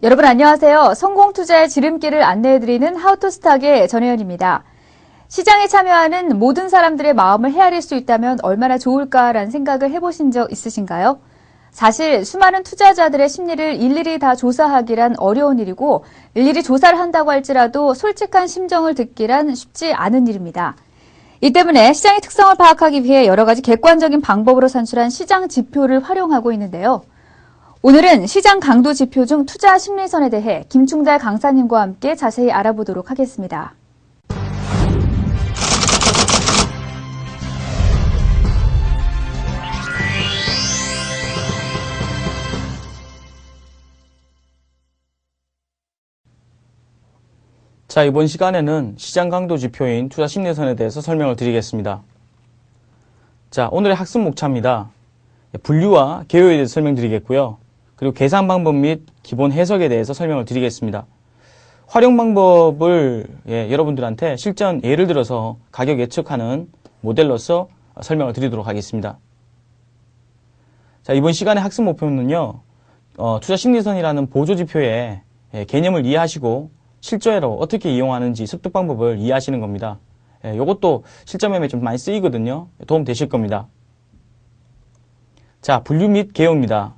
여러분 안녕하세요. 성공투자의 지름길을 안내해드리는 하우투스탁의 전혜연입니다. 시장에 참여하는 모든 사람들의 마음을 헤아릴 수 있다면 얼마나 좋을까라는 생각을 해보신 적 있으신가요? 사실 수많은 투자자들의 심리를 일일이 다 조사하기란 어려운 일이고 일일이 조사를 한다고 할지라도 솔직한 심정을 듣기란 쉽지 않은 일입니다. 이 때문에 시장의 특성을 파악하기 위해 여러 가지 객관적인 방법으로 산출한 시장 지표를 활용하고 있는데요. 오늘은 시장 강도 지표 중 투자 심리선에 대해 김충달 강사님과 함께 자세히 알아보도록 하겠습니다. 자, 이번 시간에는 시장 강도 지표인 투자 심리선에 대해서 설명을 드리겠습니다. 자, 오늘의 학습 목차입니다. 분류와 개요에 대해서 설명드리겠고요. 그리고 계산 방법 및 기본 해석에 대해서 설명을 드리겠습니다. 활용 방법을 여러분들한테 실전 예를 들어서 가격 예측하는 모델로서 설명을 드리도록 하겠습니다. 자, 이번 시간의 학습 목표는요, 투자 심리선이라는 보조지표의 개념을 이해하시고 실전으로 어떻게 이용하는지 습득 방법을 이해하시는 겁니다. 이것도 실전 매매에 좀 많이 쓰이거든요. 도움 되실 겁니다. 자, 분류 및 개요입니다.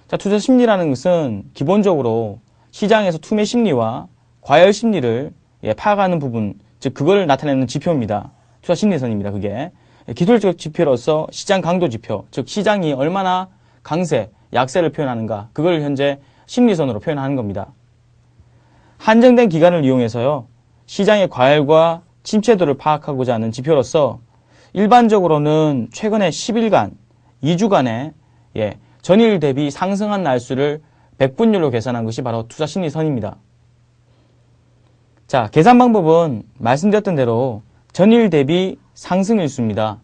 자, 투자 심리라는 것은 기본적으로 시장에서 투매 심리와 과열 심리를 파악하는 부분, 즉 그걸 나타내는 지표입니다. 투자 심리선입니다. 그게 기술적 지표로서 시장 강도 지표, 즉 시장이 얼마나 강세, 약세를 표현하는가, 그걸 현재 심리선으로 표현하는 겁니다. 한정된 기간을 이용해서요, 시장의 과열과 침체도를 파악하고자 하는 지표로서 일반적으로는 최근에 10일간, 2주간의 전일 대비 상승한 날수를 백분율로 계산한 것이 바로 투자 심리선입니다. 자, 계산 방법은 말씀드렸던 대로 전일 대비 상승일수입니다.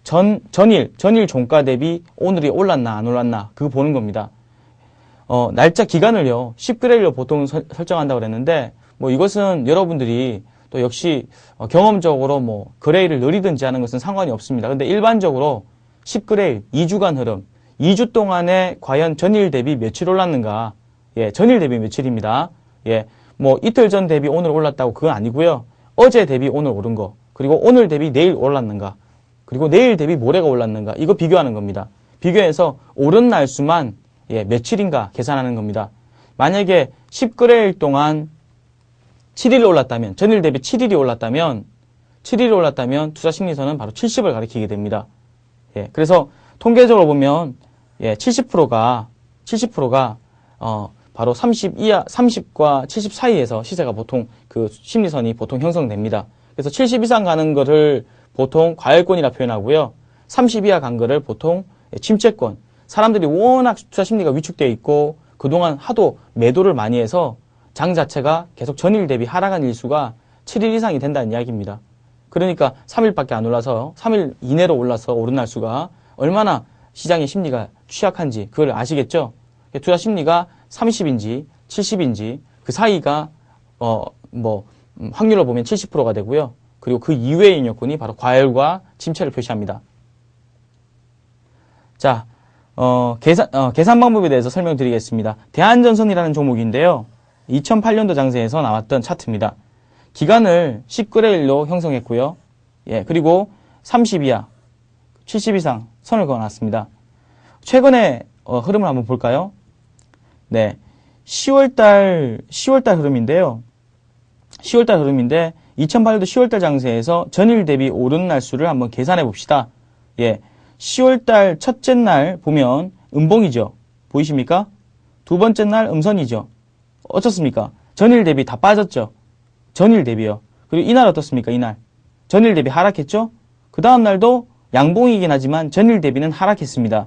전일 종가 대비 오늘이 올랐나 안 올랐나 그거 보는 겁니다. 날짜 기간을요 10그레일로 보통 설정한다고 그랬는데 이것은 여러분들이 또 역시 경험적으로 그레일을 느리든지 하는 것은 상관이 없습니다. 근데 일반적으로 10그레일 2주간 흐름 2주 동안에 과연 전일 대비 며칠 올랐는가? 전일 대비 며칠입니다. 이틀 전 대비 오늘 올랐다고 그건 아니고요. 어제 대비 오늘 오른 거, 그리고 오늘 대비 내일 올랐는가, 그리고 내일 대비 모레가 올랐는가, 이거 비교하는 겁니다. 비교해서 오른 날수만 며칠인가 계산하는 겁니다. 만약에 10그레일 동안 7일 올랐다면, 전일 대비 7일이 올랐다면 투자 심리선은 바로 70을 가리키게 됩니다. 그래서 통계적으로 보면 70%가 바로 30과 70 사이에서 시세가 보통 그 심리선이 보통 형성됩니다. 그래서 70 이상 가는 거를 보통 과열권이라 표현하고요. 30 이하 간 거를 보통 침체권. 사람들이 워낙 투자 심리가 위축되어 있고 그동안 하도 매도를 많이 해서 장 자체가 계속 전일 대비 하락한 일수가 7일 이상이 된다는 이야기입니다. 그러니까 3일밖에 안 올라서 3일 이내로 올라서 오른 날수가 얼마나 시장의 심리가 취약한지 그걸 아시겠죠? 투자 심리가 30인지 70인지 그 사이가 확률로 보면 70%가 되고요. 그리고 그 이외의 인여권이 바로 과열과 침체를 표시합니다. 자, 계산 방법에 대해서 설명드리겠습니다. 대한전선이라는 종목인데요. 2008년도 장세에서 나왔던 차트입니다. 기간을 10그레일로 형성했고요. 그리고 30 이하, 70 이상 선을 그어놨습니다. 최근에 흐름을 한번 볼까요? 10월달 흐름인데요. 10월달 흐름인데 2008년도 10월달 장세에서 전일 대비 오른 날수를 한번 계산해 봅시다. 10월달 첫째 날 보면 음봉이죠. 보이십니까? 두 번째 날 음선이죠. 어떻습니까? 전일 대비 다 빠졌죠. 전일 대비요. 그리고 이날 어떻습니까? 이날 전일 대비 하락했죠. 그 다음 날도 양봉이긴 하지만 전일 대비는 하락했습니다.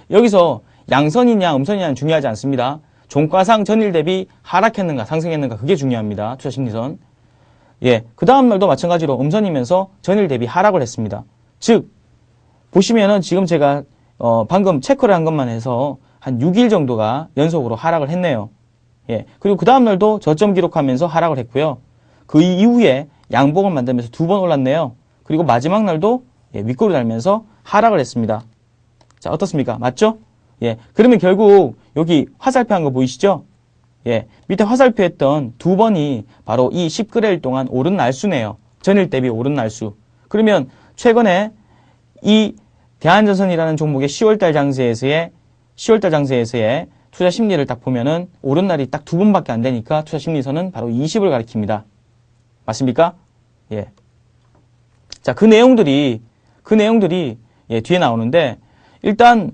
여기서 양선이냐 음선이냐는 중요하지 않습니다. 종가상 전일 대비 하락했는가 상승했는가 그게 중요합니다. 투자 심리선. 그 다음 날도 마찬가지로 음선이면서 전일 대비 하락을 했습니다. 즉 보시면은 지금 제가 방금 체크를 한 것만 해서 한 6일 정도가 연속으로 하락을 했네요. 그리고 그 다음 날도 저점 기록하면서 하락을 했고요. 그 이후에 양봉을 만들면서 2번 올랐네요. 그리고 마지막 날도 윗꼬리 달면서 하락을 했습니다. 자, 어떻습니까? 맞죠? 그러면 결국 여기 화살표 한 거 보이시죠? 예, 밑에 화살표 했던 두 번이 바로 이 10거래일 동안 오른 날수네요. 전일 대비 오른 날수. 그러면 최근에 이 대한전선이라는 종목의 10월달 장세에서의 투자 심리를 딱 보면은 오른 날이 딱 두 번밖에 안 되니까 투자 심리선은 바로 20을 가리킵니다. 맞습니까? 예. 자, 그 내용들이 예, 뒤에 나오는데 일단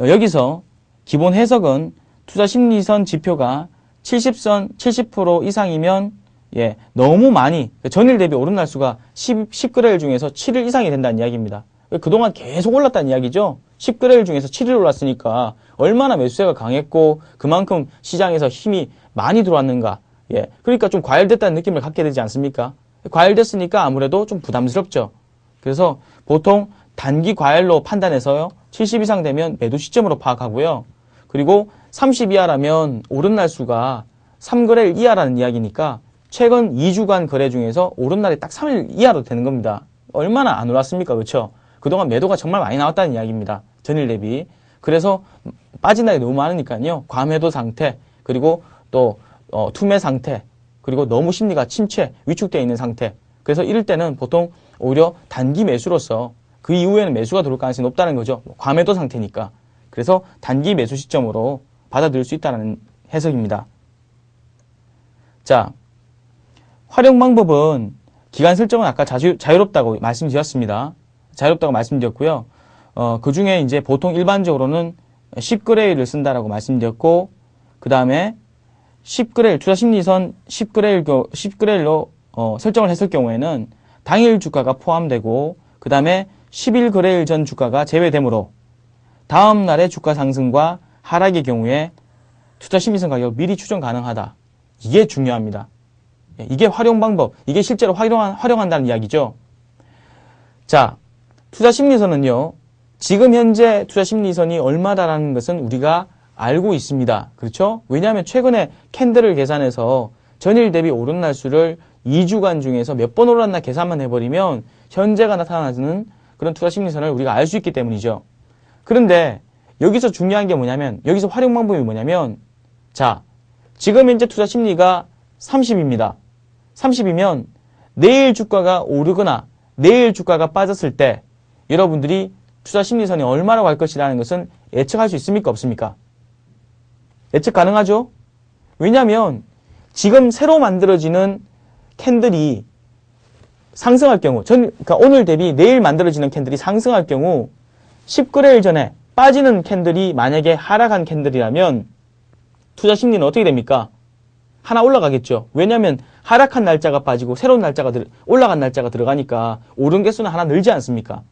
여기서 기본 해석은 투자 심리선 지표가 70% 이상이면 예, 너무 많이 전일 대비 오른 날수가 10거래일 중에서 7일 이상이 된다는 이야기입니다. 그동안 계속 올랐다는 이야기죠. 10거래일 중에서 7일 올랐으니까 얼마나 매수세가 강했고 그만큼 시장에서 힘이 많이 들어왔는가. 예, 그러니까 좀 과열됐다는 느낌을 갖게 되지 않습니까? 과열됐으니까 아무래도 좀 부담스럽죠. 그래서 보통 단기 과열로 판단해서요. 70 이상 되면 매도 시점으로 파악하고요. 그리고 30 이하라면 오른 날수가 3거래일 이하라는 이야기니까 최근 2주간 거래 중에서 오른 날이 딱 3일 이하로 되는 겁니다. 얼마나 안 올랐습니까? 그렇죠? 그동안 매도가 정말 많이 나왔다는 이야기입니다. 전일 대비. 그래서 빠진 날이 너무 많으니까요. 과매도 상태, 그리고 또 투매 상태, 그리고 너무 심리가 침체, 위축되어 있는 상태. 그래서 이럴 때는 보통 오히려 단기 매수로서 그 이후에는 매수가 들어올 가능성이 높다는 거죠. 과매도 상태니까. 그래서 단기 매수 시점으로 받아들일 수 있다는 해석입니다. 자, 활용 방법은 기간 설정은 아까 자유롭다고 말씀드렸습니다. 자유롭다고 말씀드렸고요. 그 중에 이제 보통 일반적으로는 10거래일을 쓴다라고 말씀드렸고, 그 다음에 10거래일, 투자심리선 10거래일로 설정을 했을 경우에는 당일 주가가 포함되고, 그 다음에 10일 거래일 전 주가가 제외되므로 다음 날의 주가 상승과 하락의 경우에 투자심리선 가격 미리 추정 가능하다. 이게 중요합니다. 이게 활용 방법, 이게 실제로 활용한다는 이야기죠. 자, 투자심리선은요, 지금 현재 투자심리선이 얼마다라는 것은 우리가 알고 있습니다. 그렇죠? 왜냐하면 최근에 캔들을 계산해서 전일 대비 오른 날수를 2주간 중에서 몇 번 올랐나 계산만 해버리면 현재가 나타나는 그런 투자심리선을 우리가 알 수 있기 때문이죠. 그런데 여기서 중요한 게 뭐냐면, 여기서 활용 방법이 뭐냐면, 자, 지금 현재 투자심리가 30입니다. 30이면 내일 주가가 오르거나 내일 주가가 빠졌을 때 여러분들이 투자심리선이 얼마로 갈 것이라는 것은 예측할 수 있습니까? 없습니까? 예측 가능하죠? 왜냐하면 지금 새로 만들어지는 캔들이 상승할 경우, 그러니까 오늘 대비 내일 만들어지는 캔들이 상승할 경우 10거래일 전에 빠지는 캔들이 만약에 하락한 캔들이라면 투자심리는 어떻게 됩니까? 하나 올라가겠죠. 왜냐하면 하락한 날짜가 빠지고 새로운 날짜가 올라간 날짜가 들어가니까 오른 개수는 하나 늘지 않습니까?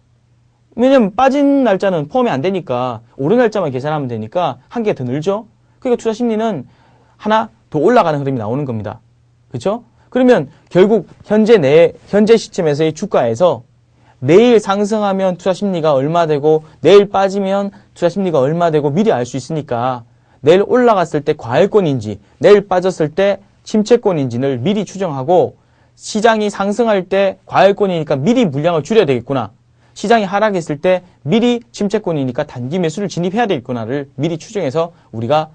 왜냐하면 빠진 날짜는 포함이 안 되니까 오른 날짜만 계산하면 되니까 한 개 더 늘죠. 그러니까 투자심리는 하나 더 올라가는 흐름이 나오는 겁니다. 그렇죠? 그러면 결국 현재 시점에서의 주가에서 내일 상승하면 투자심리가 얼마 되고 내일 빠지면 투자심리가 얼마 되고 미리 알 수 있으니까 내일 올라갔을 때 과열권인지 내일 빠졌을 때 침체권인지를 미리 추정하고 시장이 상승할 때 과열권이니까 미리 물량을 줄여야 되겠구나. 시장이 하락했을 때 미리 침체권이니까 단기 매수를 진입해야 되겠구나를 미리 추정해서 우리가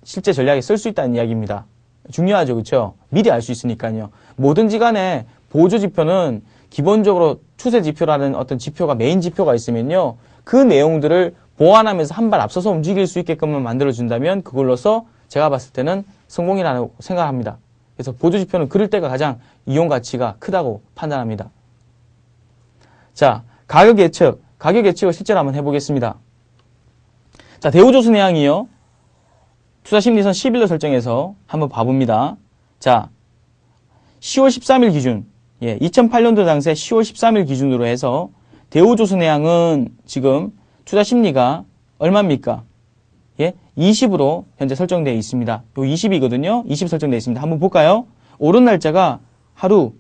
실제 전략에 쓸 수 있다는 이야기입니다. 중요하죠. 그렇죠? 미리 알 수 있으니까요. 뭐든지 간에 보조지표는 기본적으로 추세지표라는 어떤 지표가 메인 지표가 있으면요. 그 내용들을 보완하면서 한 발 앞서서 움직일 수 있게끔만 만들어준다면 그걸로서 제가 봤을 때는 성공이라고 생각합니다. 그래서 보조지표는 그럴 때가 가장 이용 가치가 크다고 판단합니다. 자, 가격 예측을 실제로 한번 해보겠습니다. 자, 대우조선해양이요. 투자심리선 10일로 설정해서 한번 봐봅니다. 자, 10월 13일 기준, 2008년도 당시 10월 13일 기준으로 해서 대우조선해양은 지금 투자심리가 얼마입니까? 20으로 현재 설정되어 있습니다. 요 20이거든요. 20 설정되어 있습니다. 한번 볼까요? 오른 날짜가 하루